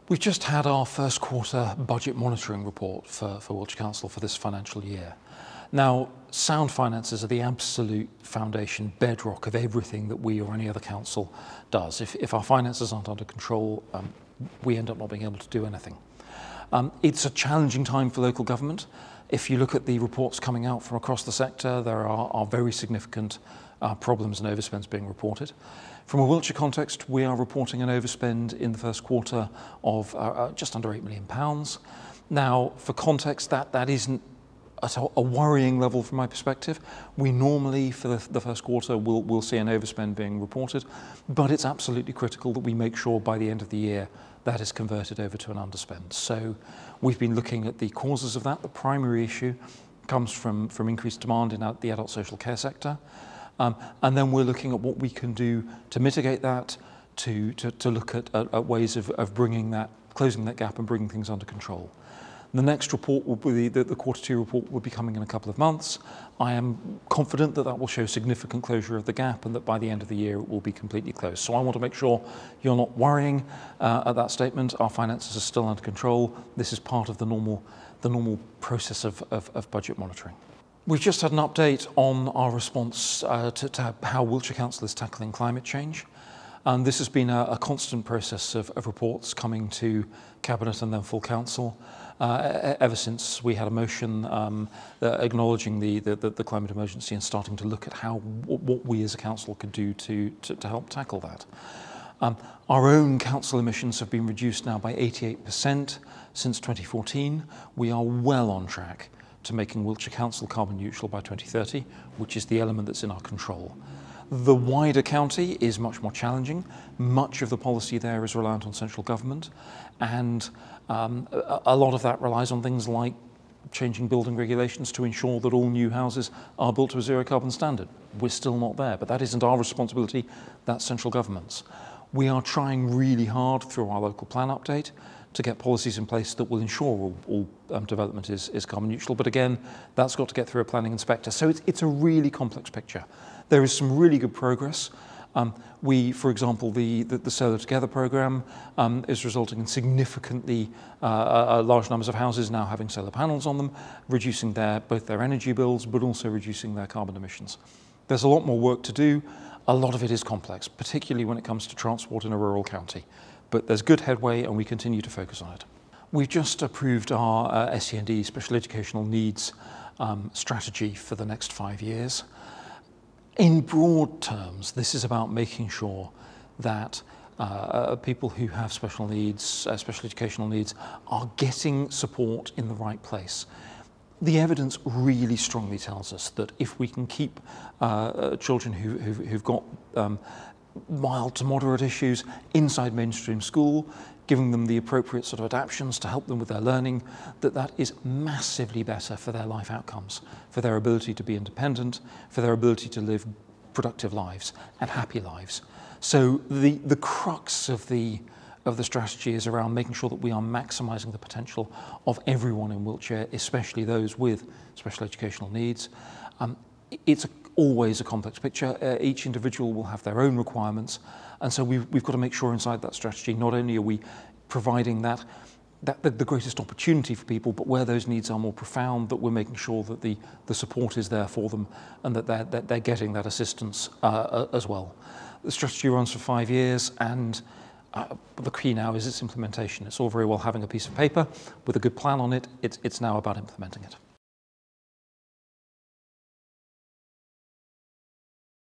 We've just had our first quarter budget monitoring report for Wiltshire Council for this financial year. Now, sound finances are the absolute foundation, bedrock of everything that we or any other council does. If our finances aren't under control, we end up not being able to do anything. It's a challenging time for local government. If you look at the reports coming out from across the sector, there are very significant problems and overspends being reported. From a Wiltshire context, we are reporting an overspend in the first quarter of just under £8 million. Now, for context, that isn't at a worrying level from my perspective. We normally, for the first quarter, will see an overspend being reported, but it's absolutely critical that we make sure by the end of the year that is converted over to an underspend. So we've been looking at the causes of that. The primary issue comes from increased demand in the adult social care sector. And then we're looking at what we can do to mitigate that, to look at ways of closing that gap and bringing things under control. The next report will be the quarter two report will be coming in a couple of months. I am confident that that will show significant closure of the gap and that by the end of the year it will be completely closed. So I want to make sure you're not worrying at that statement. Our finances are still under control. This is part of the normal process of budget monitoring. We've just had an update on our response to how Wiltshire Council is tackling climate change. And this has been a constant process of reports coming to Cabinet and then full Council ever since we had a motion acknowledging the climate emergency and starting to look at what we as a council could do to help tackle that. Our own council emissions have been reduced now by 88% since 2014. We are well on track to making Wiltshire Council carbon neutral by 2030, which is the element that's in our control. The wider county is much more challenging. Much of the policy there is reliant on central government, and a lot of that relies on things like changing building regulations to ensure that all new houses are built to a zero carbon standard. We're still not there, but that isn't our responsibility, that's central government's. We are trying really hard through our local plan update to get policies in place that will ensure all development is carbon neutral. But again, that's got to get through a planning inspector. So it's a really complex picture. There is some really good progress. For example, the Solar Together programme is resulting in significantly large numbers of houses now having solar panels on them, reducing both their energy bills, but also reducing their carbon emissions. There's a lot more work to do. A lot of it is complex, particularly when it comes to transport in a rural county. But there's good headway and we continue to focus on it. We've just approved our SEND, Special Educational Needs strategy for the next 5 years. In broad terms, this is about making sure that people who have special needs, special educational needs, are getting support in the right place. The evidence really strongly tells us that if we can keep children who've got mild to moderate issues inside mainstream school, giving them the appropriate sort of adaptations to help them with their learning, that is massively better for their life outcomes, for their ability to be independent, for their ability to live productive lives and happy lives. So the crux of the strategy is around making sure that we are maximising the potential of everyone in Wiltshire, especially those with special educational needs. It's always a complex picture. Each individual will have their own requirements, and so we've got to make sure inside that strategy not only are we providing the greatest opportunity for people, but where those needs are more profound, that we're making sure that the support is there for them and that they're getting that assistance as well. The strategy runs for 5 years, and the key now is its implementation. It's all very well having a piece of paper with a good plan on it. It's now about implementing it.